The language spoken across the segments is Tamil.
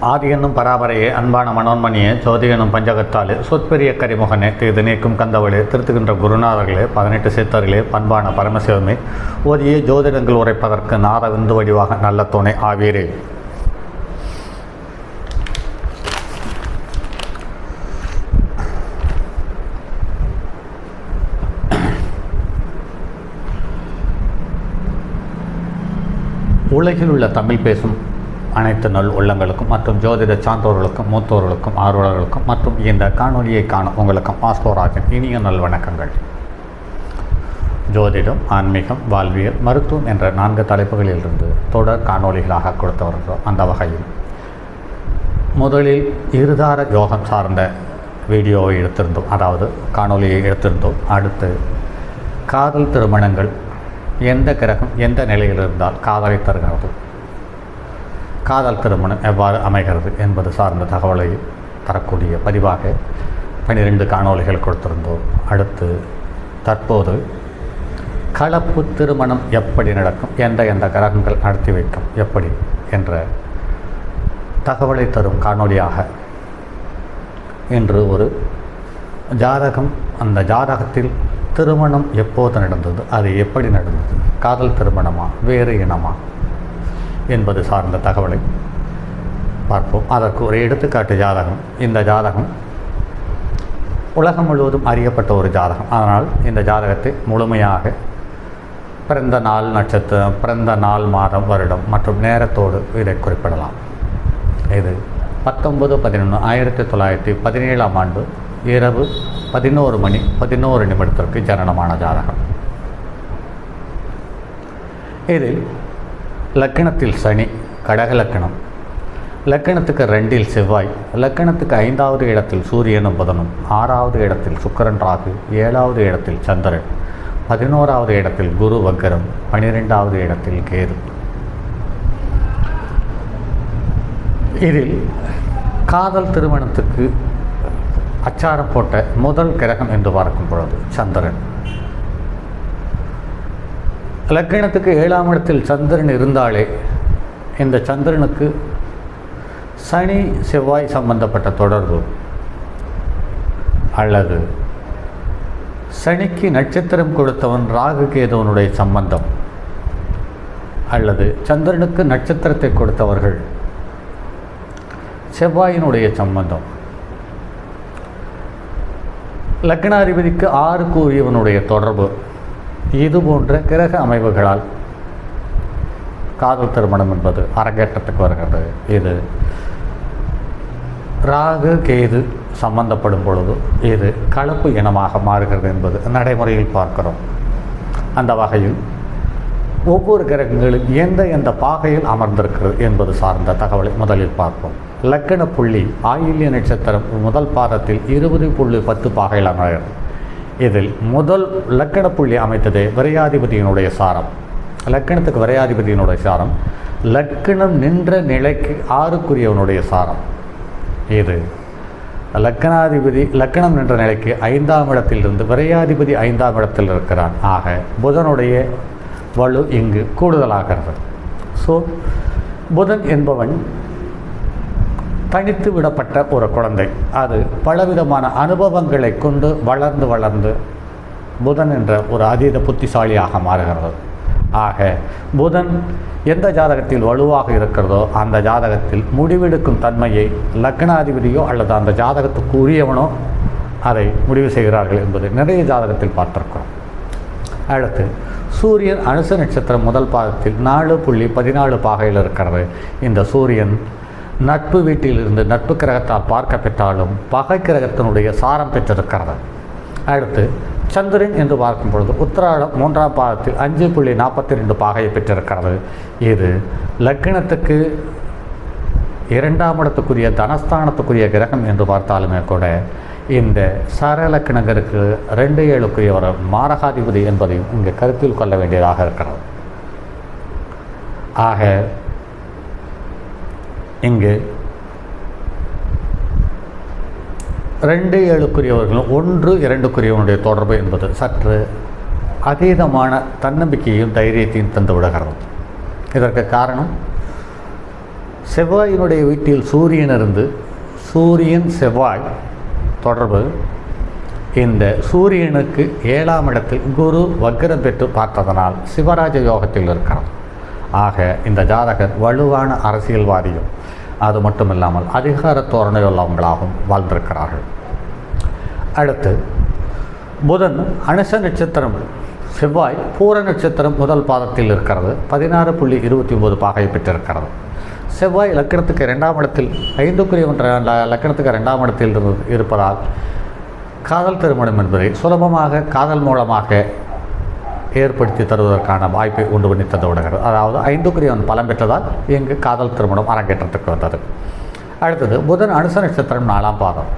ஆதி என்னும் பராபரையே அன்பான மனோன்மணியே ஜோதி என்னும் பஞ்சகத்தாலே சொற்பெரிய கரிமுகனே தீது நீக்கும் கந்தவளே திருத்துகின்ற குருநாதர்களே 18 சித்தர்களே பண்பான பரமசிவமே ஓதியே ஜோதிடங்கள் உரைப்பதற்கு நாத விந்து வடிவாக நல்ல துணை ஆவீரே. உலகில் உள்ள தமிழ் பேசும் அனைத்து நல் உள்ளங்களுக்கும் மற்றும் ஜோதிட சான்றோர்களுக்கும் மூத்தோர்களுக்கும் ஆர்வலர்களுக்கும் மற்றும் இந்த காணொலியை காணும் உங்களுக்கும் ஆஸ்ட்ரோராஜன் இனிய நல் வணக்கங்கள். ஜோதிடம், ஆன்மீகம், வாழ்வியல், மருத்துவம் என்ற 4 தலைப்புகளிலிருந்து தொடர் காணொலிகளாக கொடுத்து வருகிறோம். அந்த வகையில் முதலில் இருதார யோகம் சார்ந்த வீடியோவை எடுத்திருந்தோம், அதாவது காணொலியை எடுத்திருந்தோம். அடுத்து காதல் திருமணங்கள் எந்த கிரகம் எந்த நிலையில் இருந்தால் காதலை தருகிறது, காதல் திருமணம் எவ்வாறு அமைகிறது என்பது சார்ந்த தகவலை தரக்கூடிய பதிவாக 12 காணொலிகள் கொடுத்திருந்தோம். அடுத்து தற்போது கலப்பு திருமணம் எப்படி நடக்கும், எந்த கிரகங்கள் நடத்தி வைக்கும் எப்படி என்ற தகவலை தரும் காணொலியாக இன்று ஒரு ஜாதகம், அந்த ஜாதகத்தில் திருமணம் எப்போது நடந்தது, அது எப்படி நடந்தது, காதல் திருமணமா வேறு இனமா என்பது சார்ந்த தகவலை பார்ப்போம். அதற்கு ஒரு எடுத்துக்காட்டு ஜாதகம். இந்த ஜாதகம் உலகம் முழுவதும் அறியப்பட்ட ஒரு ஜாதகம். அதனால் இந்த ஜாதகத்தை முழுமையாக பிறந்த நாள், நட்சத்திரம், பிறந்த நாள், மாதம், வருடம் மற்றும் நேரத்தோடு இதை குறிப்பிடலாம். இது 19/11/1917 ஆண்டு இரவு 11:11 ஜனனமான ஜாதகம். இதில் லக்கணத்தில் சனி, கடக லக்கணம், லக்கணத்துக்கு 2இல் செவ்வாய், லக்கணத்துக்கு 5வது இடத்தில் சூரியனும் புதனும், 6வது இடத்தில் சுக்கிரன் ராகு, 7வது இடத்தில் சந்திரன், 11வது இடத்தில் குரு வக்கரம், 12வது இடத்தில் கேது. இதில் காதல் திருமணத்துக்கு அச்சாரம் போட்ட முதல் கிரகம் என்று பார்க்கும் பொழுது சந்திரன். லக்கணத்துக்கு 7ஆம் இடத்தில் சந்திரன் இருந்தாலே இந்த சந்திரனுக்கு சனி செவ்வாய் சம்பந்தப்பட்ட தொடர்பு, அல்லது சனிக்கு நட்சத்திரம் கொடுத்தவன் ராகு கேதுவனுடைய சம்பந்தம், அல்லது சந்திரனுக்கு நட்சத்திரத்தை கொடுத்தவர்கள் செவ்வாயினுடைய சம்பந்தம், லக்னாதிபதிக்கு 6 கூறியவனுடைய தொடர்பு, இது போன்ற கிரக அமைவுகளால் காதல் திருமணம் என்பது அரங்கேற்றத்துக்கு வருகிறது. இது ராகு கேது சம்பந்தப்படும் பொழுது இது கலப்பு இனமாக மாறுகிறது என்பது நடைமுறையில் பார்க்கிறோம். அந்த வகையில் ஒவ்வொரு கிரகங்களும் எந்த பாகையில் அமர்ந்திருக்கிறது என்பது சார்ந்த தகவலை முதலில் பார்ப்போம். லக்கண புள்ளி ஆயில்ய நட்சத்திரம் முதல் பாதத்தில் 20.10 பாகையில் அமைகிறது. இதில் முதல் லக்கண புள்ளி அமைத்தது விரையாதிபதியினுடைய சாரம். லக்கணத்துக்கு விரையாதிபதியினுடைய சாரம் லக்கணம் நின்ற நிலைக்கு 6க்குரியவனுடைய சாரம். இது லக்கணாதிபதி லக்கணம் நின்ற நிலைக்கு 5ஆம் இடத்திலிருந்து விரையாதிபதி 5ஆம் இடத்தில் இருக்கிறான். ஆக புதனுடைய வலு இங்கு கூடுதலாகிறது. ஸோ புதன் என்பவன் தனித்து விடப்பட்ட ஒரு குழந்தை. அது பலவிதமான அனுபவங்களை கொண்டு வளர்ந்து புதன் என்ற ஒரு அதீத புத்திசாலியாக மாறுகிறது. ஆக புதன் எந்த ஜாதகத்தில் வலுவாக இருக்கிறதோ அந்த ஜாதகத்தில் முடிவெடுக்கும் தன்மையை லக்னாதிபதியோ அல்லது அந்த ஜாதகத்துக்கு உரியவனோ அதை முடிவு செய்கிறார்கள் என்பது நிறைய ஜாதகத்தில் பார்த்திருக்கிறோம். அடுத்து சூரியன் அனுச நட்சத்திரம் முதல் பாதத்தில் 4.14 பாகையில் இருக்கிறது. இந்த சூரியன் நட்பு வீட்டிலிருந்து நட்பு கிரகத்தால் பார்க்க பெற்றாலும் பகை கிரகத்தினுடைய சாரம் பெற்றிருக்கிறது. அடுத்து சந்திரன் என்று பார்க்கும் பொழுது உத்திராடம் 3ஆம் பாதத்தில் 5.42 பாகையை பெற்றிருக்கிறது. இது லக்கணத்துக்கு 2ஆம் இடத்துக்குரிய தனஸ்தானத்துக்குரிய கிரகம் என்று பார்த்தாலுமே கூட இந்த சரலக்கணங்களுக்கு 2-7க்குரிய ஒரு மாரகாதிபதி என்பதையும் இங்கு கருத்தில் கொள்ள வேண்டியதாக இருக்கிறது. ஆக இங்கு 2-7க்குரியவர்களும் 1-2க்குரியவனுடைய தொடர்பு என்பது சற்று அதீதமான தன்னம்பிக்கையும் தைரியத்தையும் தந்து விடுகிறது. இதற்கு காரணம் செவ்வாயினுடைய வீட்டில் சூரியன் இருந்து சூரியன் செவ்வாய் தொடர்பு, இந்த சூரியனுக்கு 7ஆம் இடத்தில் குரு வக்ரம் பெற்று பார்த்ததனால் சிவராஜ யோகத்தில் இருக்கிறார். ஆக இந்த ஜாதகர் வலுவான அரசியல்வாதியும் அது மட்டும் இல்லாமல் அதிகார தோரணை உள்ளவங்களாகவும் வாழ்ந்திருக்கிறார்கள். அடுத்து புதன் அனுச நட்சத்திரம், செவ்வாய் பூர நட்சத்திரம் முதல் பாதத்தில் இருக்கிறது. 16.29 பாகை பெற்றிருக்கிறது. செவ்வாய் லக்கணத்துக்கு 2ஆம் இடத்தில் 5க்குரிய லக்கணத்துக்கு 2ஆம் இடத்தில் இருப்பதால் காதல் திருமணம் என்பதை சுலபமாக காதல் மூலமாக ஏற்படுத்தி தருவதற்கான வாய்ப்பை உண்டு பண்ணி தந்து விடுகிறது. அதாவது 5க்குரியவன் பலம் பெற்றதால் இங்கு காதல் திருமணம் அரங்கேற்றத்துக்கு வந்தது. அடுத்தது புதன் அனுச நட்சத்திரம் 4ஆம் பாதம்.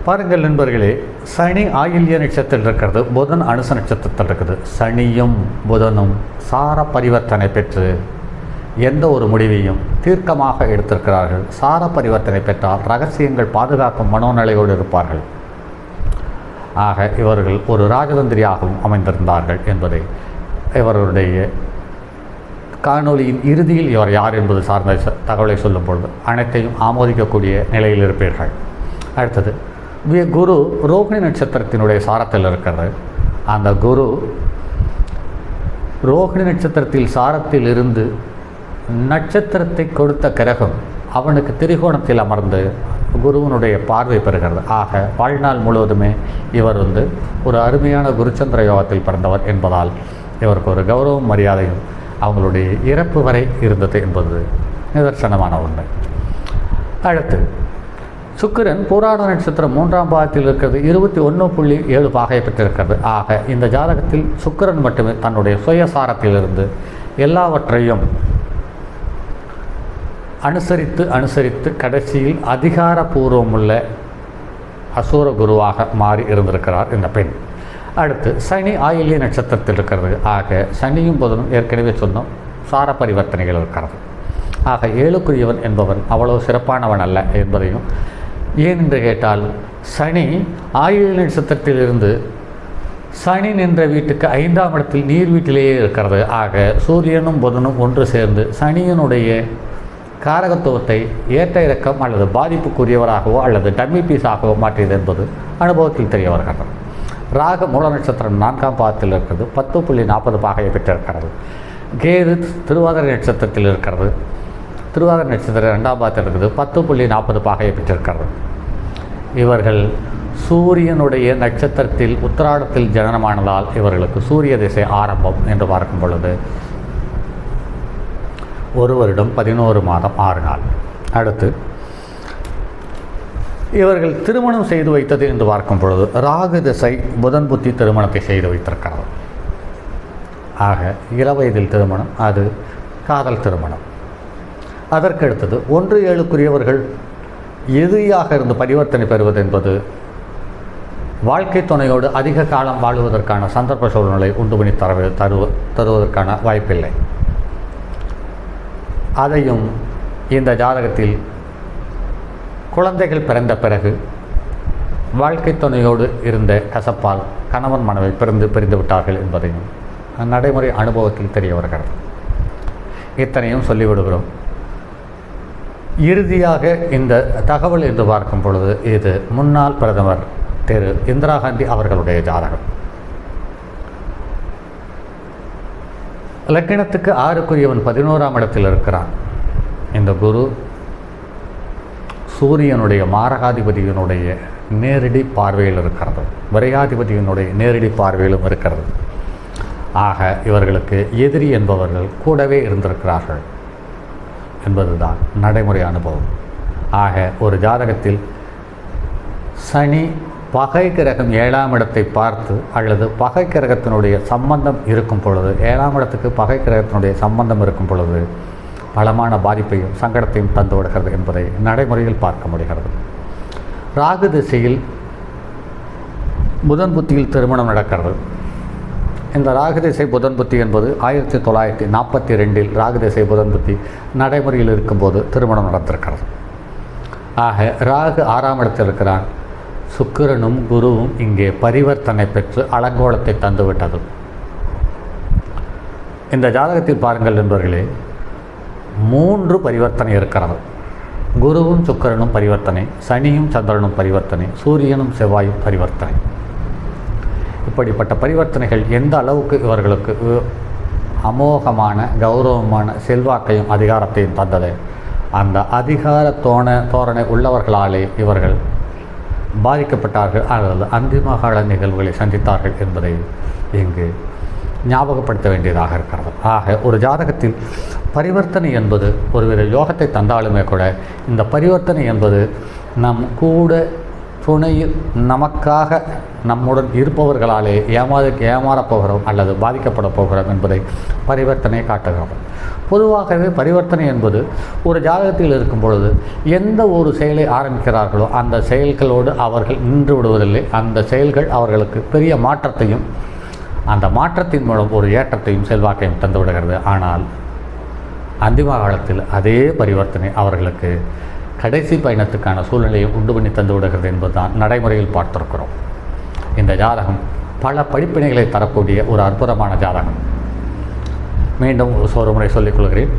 பாருங்கள் நண்பர்களே, சனி ஆயில்ய நட்சத்திரத்தில் இருக்கிறது, புதன் அனுச நட்சத்திரத்தில் இருக்குது. சனியும் புதனும் சார பரிவர்த்தனை பெற்று எந்த ஒரு முடிவையும் தீர்க்கமாக எடுத்திருக்கிறார்கள். சார பரிவர்த்தனை பெற்றால் ரகசியங்கள் பாதுகாக்கும் மனோநிலையோடு இருப்பார்கள். ஆக இவர்கள் ஒரு ராஜதந்திரியாகவும் அமைந்திருந்தார்கள் என்பதை இவர்களுடைய காணொலியின் இறுதியில் இவர் யார் என்பது சார்ந்த தகவலை சொல்லும் பொழுது அனைத்தையும் ஆமோதிக்கக்கூடிய நிலையில் இருப்பீர்கள். அடுத்தது குரு ரோகிணி நட்சத்திரத்தினுடைய சாரத்தில் இருக்கிறது. அந்த குரு ரோகிணி நட்சத்திரத்தில் சாரத்தில் இருந்து நட்சத்திரத்தை கொடுத்த கிரகம் அவனுக்கு திரிகோணத்தில் அமர்ந்து குருவனுடைய பார்வை பெறுகிறது. ஆக வாழ்நாள் முழுவதுமே இவர் ஒரு அருமையான குருச்சந்திர யோகத்தில் பிறந்தவர் என்பதால் இவருக்கு ஒரு கௌரவம் மரியாதையும் அவங்களுடைய இறப்பு வரை இருந்தது என்பது நிதர்சனமான உண்மை. அடுத்து சுக்கிரன் பூராட நட்சத்திரம் 3ஆம் பாகத்தில் இருக்கிறது. 21.7 பாகையை பெற்றிருக்கிறது. ஆக இந்த ஜாதகத்தில் சுக்கிரன் மட்டுமே தன்னுடைய சுயசாரத்திலிருந்து எல்லாவற்றையும் அனுசரித்து கடைசியில் அதிகாரபூர்வமுள்ள அசூர குருவாக மாறி இருந்திருக்கிறார் இந்த பெண். அடுத்து சனி ஆயில்ய நட்சத்திரத்தில் இருக்கிறது. ஆக சனியும் புதனும் ஏற்கனவே சொன்னோம் சார பரிவர்த்தனைகள் இருக்கிறது. ஆக 7க்குரியவன் என்பவன் அவ்வளவு சிறப்பானவன் அல்ல என்பதையும், ஏன் என்று கேட்டால் சனி ஆயில்ய நட்சத்திரத்திலிருந்து சனி நின்ற வீட்டுக்கு 5ஆம் இடத்தில் நீர் வீட்டிலேயே இருக்கிறது. ஆக சூரியனும் புதனும் ஒன்று சேர்ந்து சனியினுடைய காரகத்துவத்தை ஏற்ற இறக்கம் அல்லது பாதிப்புக்குரியவராகவோ அல்லது டம்மி பீஸாகவோ மாற்றியது என்பது அனுபவத்தில் தெரிய வருகிறது. ராகு மூல நட்சத்திரம் 4ஆம் பாதத்தில் இருக்கிறது. 10.40 பாகையை பெற்றிருக்கிறது. கேது திருவாதிரை நட்சத்திரத்தில் இருக்கிறது. திருவாதிரை நட்சத்திரம் 2ஆம் பாதத்தில் இருக்குது. 10.40 பாகையை பெற்றிருக்கிறது. இவர்கள் சூரியனுடைய நட்சத்திரத்தில் உத்திராடத்தில் ஜனனமானதால் இவர்களுக்கு சூரிய திசை ஆரம்பம் என்று பார்க்கும் பொழுது 1 வருடம் 11 மாதம் 6 நாள். அடுத்து இவர்கள் திருமணம் செய்து வைத்தது என்று பார்க்கும் பொழுது ராகு திசை புதன் புத்தி திருமணத்தை செய்து வைத்திருக்கிறது. ஆக இளவயதில் திருமணம், அது காதல் திருமணம். அதற்கடுத்தது 1-7க்குரியவர்கள் எதிரியாக இருந்து பரிவர்த்தனை பெறுவது என்பது வாழ்க்கை துணையோடு அதிக காலம் வாழுவதற்கான சந்தர்ப்ப சூழ்நிலை உண்டு பண்ணி தருவதற்கான வாய்ப்பில்லை. அதையும் இந்த ஜாதகத்தில் குழந்தைகள் பிறந்த பிறகு வாழ்க்கை துணையோடு இருந்த கசப்பால் கணவன் மனைவி பிரிந்து விட்டார்கள் என்பதையும் நடைமுறை அனுபவத்தில் தெரிய வருகிறது. இத்தனையும் சொல்லிவிடுகிறோம். இறுதியாக இந்த தகவல் என்று பார்க்கும் பொழுது இது முன்னாள் பிரதமர் திரு இந்திரா காந்தி அவர்களுடைய ஜாதகம். லக்கினத்துக்கு 6க்குரியவன் 11ஆம் இடத்தில் இருக்கிறான். இந்த குரு சூரியனுடைய மாரகாதிபதியினுடைய நேரடி பார்வையில் இருக்கிறது. விரையாதிபதியினுடைய நேரடி பார்வையிலும் இருக்கிறது. ஆக இவர்களுக்கு எதிரி என்பவர்கள் கூடவே இருந்திருக்கிறார்கள் என்பதுதான் நடைமுறை அனுபவம். ஆக ஒரு ஜாதகத்தில் சனி பகை கிரகம் 7ஆம் இடத்தை பார்த்து அல்லது பகை கிரகத்தினுடைய சம்பந்தம் இருக்கும் பொழுது, 7ஆம் இடத்துக்கு பகை கிரகத்தினுடைய சம்பந்தம் இருக்கும் பொழுது பலமான பாதிப்பையும் சங்கடத்தையும் தந்து விடுகிறது என்பதை நடைமுறையில் பார்க்க முடிகிறது. ராகு திசையில் புதன் புத்தியில் திருமணம் நடக்கிறது. இந்த ராகு திசை புதன் புத்தி என்பது 1942 ராகு திசை புதன் புத்தி நடைமுறையில் இருக்கும்போது திருமணம் நடந்திருக்கிறது. ஆக ராகு 6ஆம் இடத்தில் இருக்கிறான். சுக்கிரனும் குருவும் இங்கே பரிவர்த்தனை பெற்று அலங்கோலத்தை தந்துவிட்டது. இந்த ஜாதகத்தில் பாருங்கள் நண்பர்களே, 3 பரிவர்த்தனை இருக்கிறது. குருவும் சுக்கிரனும் பரிவர்த்தனை, சனியும் சந்திரனும் பரிவர்த்தனை, சூரியனும் செவ்வாயும் பரிவர்த்தனை. இப்படிப்பட்ட பரிவர்த்தனைகள் எந்த அளவுக்கு இவர்களுக்கு அமோகமான கௌரவமான செல்வாக்கையும் அதிகாரத்தையும் தந்தது. அந்த அதிகார தோரணை உள்ளவர்களாலே இவர்கள் பாதிக்கப்பட்டார்கள் அல்லது அந்திம கால நிகழ்வுகளை சந்தித்தார்கள் என்பதை இங்கு ஞாபகப்படுத்த வேண்டியதாக இருக்கிறது. ஆக ஒரு ஜாதகத்தில் பரிவர்த்தனை என்பது ஒருவித யோகத்தை தந்தாலுமே கூட இந்த பரிவர்த்தனை என்பது நம் கூட துணையில் நமக்காக நம்முடன் இருப்பவர்களாலே ஏமாறப் போகிறோம் அல்லது பாதிக்கப்பட போகிறோம் என்பதை பரிவர்த்தனை காட்டுகிறது. பொதுவாகவே பரிவர்த்தனை என்பது ஒரு ஜாதகத்தில் இருக்கும் பொழுது எந்த ஒரு செயலை ஆரம்பிக்கிறார்களோ அந்த செயல்களோடு அவர்கள் நின்று விடுவதில்லை. அந்த செயல்கள் அவர்களுக்கு பெரிய மாற்றத்தையும் அந்த மாற்றத்தின் மூலம் ஒரு ஏற்றத்தையும் செல்வாக்கையும் தந்து விடுகிறது. ஆனால் அந்திம காலத்தில் அதே பரிவர்த்தனை அவர்களுக்கு கடைசி பயணத்துக்கான சூழ்நிலையை உண்டு பண்ணி தந்து விடுகிறது என்பதுதான் நடைமுறையில் பார்த்திருக்கிறோம். இந்த ஜாதகம் பல படிப்பினைகளை தரக்கூடிய ஒரு அற்புதமான ஜாதகம். மீண்டும் ஒரு முறை சொல்லிக்கொள்கிறேன்.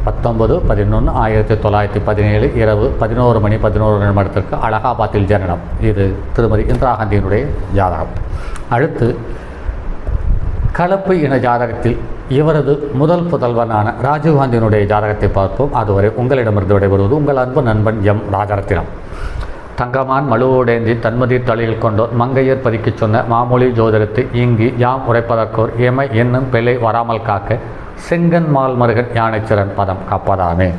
19/11/1917 இரவு 11:11 அலகாபாத்தில் ஜனனம். இது திருமதி இந்திரா காந்தியினுடைய ஜாதகம். அடுத்து கலப்பு இன ஜாதகத்தில் இவரது முதல் புதல்வனான ராஜீவ்காந்தியினுடைய ஜாதகத்தை பார்ப்போம். அதுவரை உங்களிடமிருந்து விடைபெறுவது உங்கள் அன்பு நண்பன் எம் ராஜரத்தினம். தங்கமான் மழுவோடேந்தி தன்மதி தலையில் கொண்டோர் மங்கையர் பதிக்கச் சொன்ன மாமொழி ஜோதிடத்தை இங்கு யாம் உரைப்பதற்கோர் எமை என்னும் பிழை வராமல் காக்க செங்கன் மால் மருகன் யானைச்சிறன் பதம் காப்பதாமே.